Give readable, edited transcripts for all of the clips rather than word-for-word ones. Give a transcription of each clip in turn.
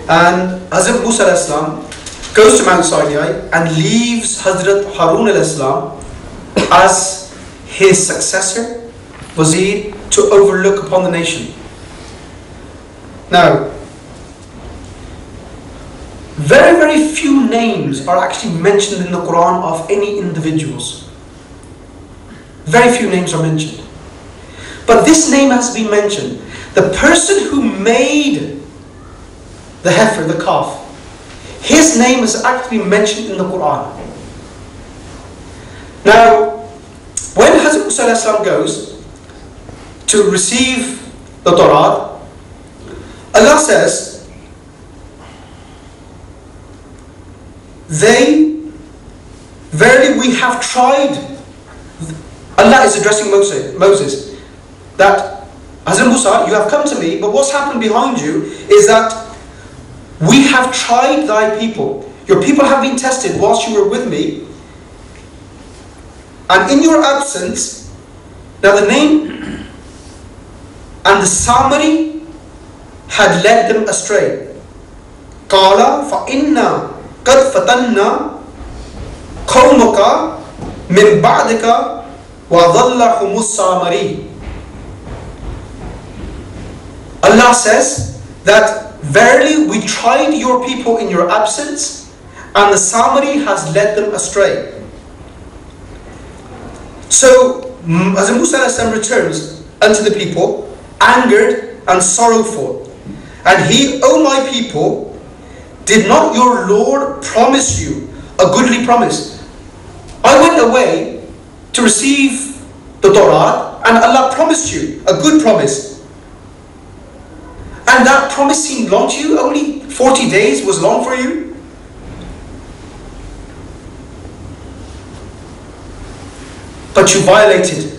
And Hazrat Musa alayhi salam goes to Mount Sinai and leaves Hazrat Harun alayhi salam as his successor, Wazir, to overlook upon the nation. Now, very, very few names are actually mentioned in the Quran of any individuals. Very few names are mentioned. But this name has been mentioned. The person who made the heifer, the calf, his name is actually mentioned in the Quran. Now, when Hazrat Musa alayhi salam goes to receive the Torah, Allah says, verily we have tried. Allah is addressing Moses, that Hazrat Musa, you have come to me, but what's happened behind you is that we have tried thy people. Your people have been tested whilst you were with me, and in your absence. Now the name and the Samari had led them astray. Qala fa inna qad fatanna qawmaka min ba'dika wa dhallahumus Samari. Allah says that verily we tried your people in your absence, and the Samari has led them astray. So as Musa returns unto the people, angered and sorrowful, and he, O my people, did not your Lord promise you a goodly promise? I went away to receive the Torah, and Allah promised you a good promise. And that promise seemed long to you? Only 40 days was long for you? But you violated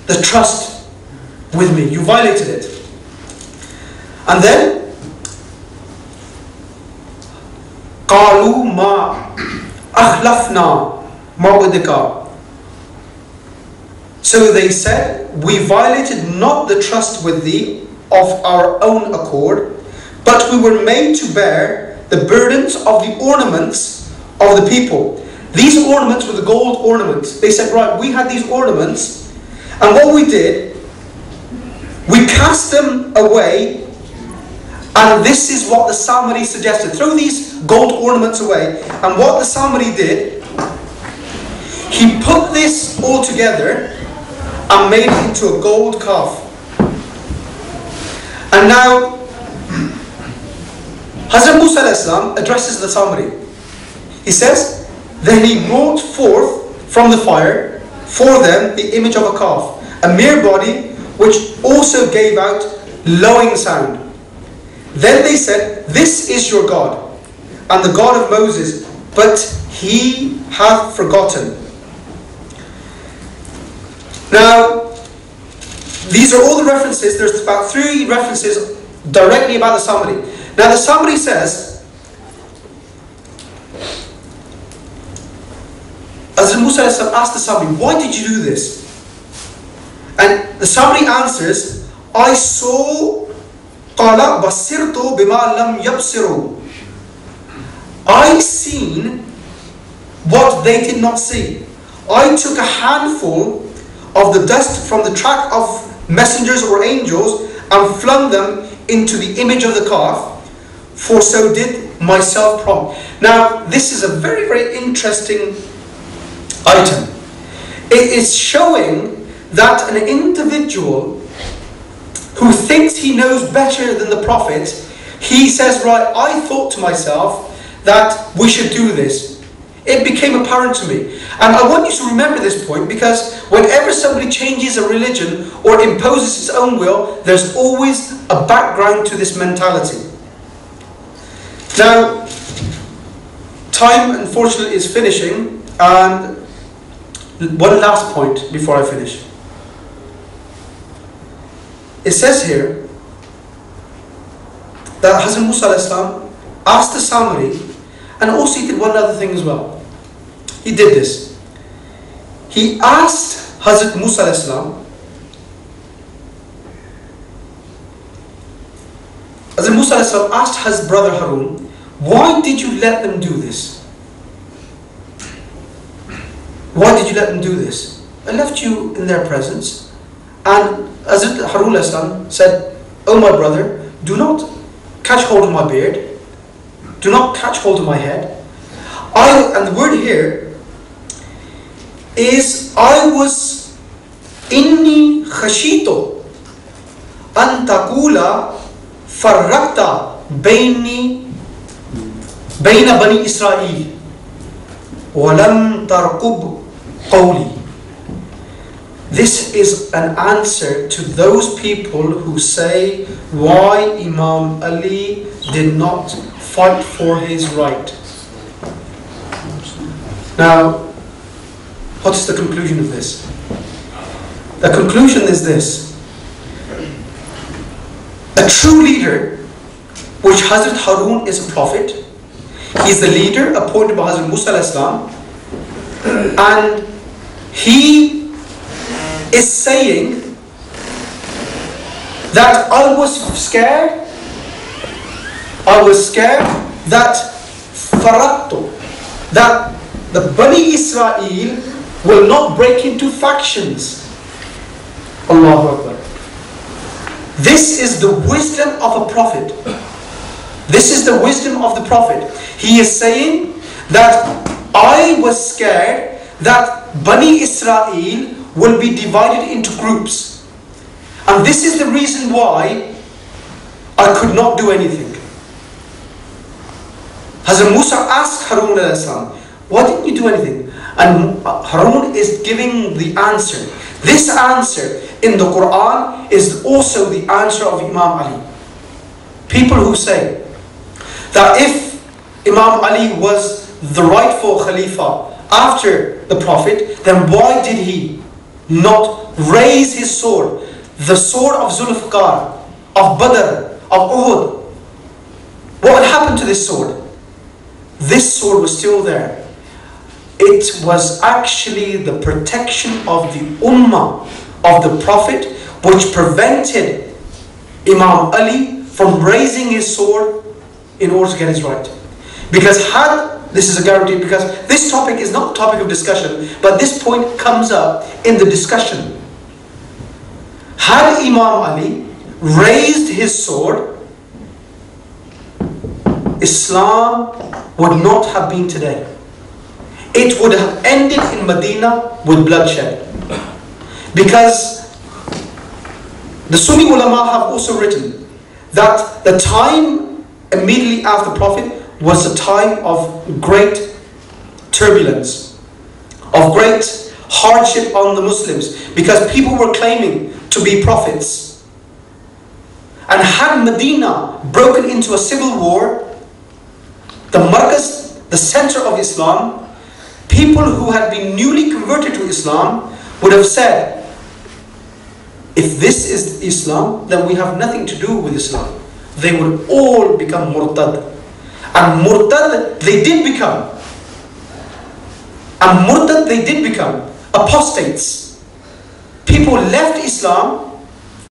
the trust with me. You violated it. And then, قَالُوا مَا أَخْلَفْنَا مَوْعِدِكَ. So they said, we violated not the trust with thee of our own accord, but we were made to bear the burdens of the ornaments of the people. These ornaments were the gold ornaments. They said, right, we had these ornaments, and what we did, we cast them away, and this is what the Samari suggested. Throw these gold ornaments away. And what the Samari did, he put this all together and made it into a gold calf. And now, Hazrat Musa alayhi salam addresses the Samari. He says, then he brought forth from the fire for them the image of a calf, a mere body, which also gave out lowing sound. Then they said, this is your God, and the God of Moses, but he hath forgotten. Now, these are all the references. There's about 3 references directly about the Samari. Now the Samari says, as Musa asked the Samari, why did you do this? And the Samari answers, I saw, قَالَ بَصِرْتُ بِمَا لَمْ يَبْصِرُوا. I seen what they did not see. I took a handful of the dust from the track of messengers or angels and flung them into the image of the calf, for so did myself prompt. Now this is a very, very interesting item. It is showing that an individual who thinks he knows better than the Prophet, he says, right, I thought to myself that we should do this. It became apparent to me. And I want you to remember this point, because whenever somebody changes a religion or imposes its own will, there's always a background to this mentality. Now, time unfortunately is finishing, and one last point before I finish. It says here that Hazrat Musa alayhi salam asked the Samari, and also he did one other thing as well. He did this. He asked Hazrat Musa alayhi salam, Hazrat Musa asked his brother Harun, why did you let them do this? Why did you let them do this? I left you in their presence. And Hazrat Harun said, oh my brother, do not catch hold of my beard. Do not catch hold of my head. And the word here is, I was inni khashito an taqula farraqta bayna bani Israel wa lam tarqub qawli. This is an answer to those people who say why Imam Ali did not fight for his right. Now, what is the conclusion of this? The conclusion is this. A true leader, which Hazrat Harun is a prophet, he is the leader appointed by Hazrat Musa al-Islam, and he is saying that I was scared that faraktu, that the Bani Israel will not break into factions. Allahu Akbar. This is the wisdom of a prophet. This is the wisdom of the prophet. He is saying that I was scared that Bani Israel will be divided into groups. And this is the reason why I could not do anything. Hazrat Musa asked Harun al-Islam, why didn't you do anything? And Harun is giving the answer. This answer in the Quran is also the answer of Imam Ali. People who say that if Imam Ali was the rightful Khalifa after the Prophet, then why did he not raise his sword? The sword of Zulfiqar, of Badr, of Uhud. What would happen to this sword? This sword was still there. It was actually the protection of the Ummah of the Prophet which prevented Imam Ali from raising his sword in order to get his right. Because this is a guarantee, because this topic is not a topic of discussion, but this point comes up in the discussion. Had Imam Ali raised his sword, Islam would not have been today. It would have ended in Medina with bloodshed. Because the Sunni ulama have also written that the time immediately after the Prophet was a time of great turbulence, of great hardship on the Muslims, because people were claiming to be prophets. And had Medina broken into a civil war, the markaz, the center of Islam, people who had been newly converted to Islam would have said, if this is Islam, then we have nothing to do with Islam. They would all become murtad. And murtad they did become. And murtad they did become. Apostates. People left Islam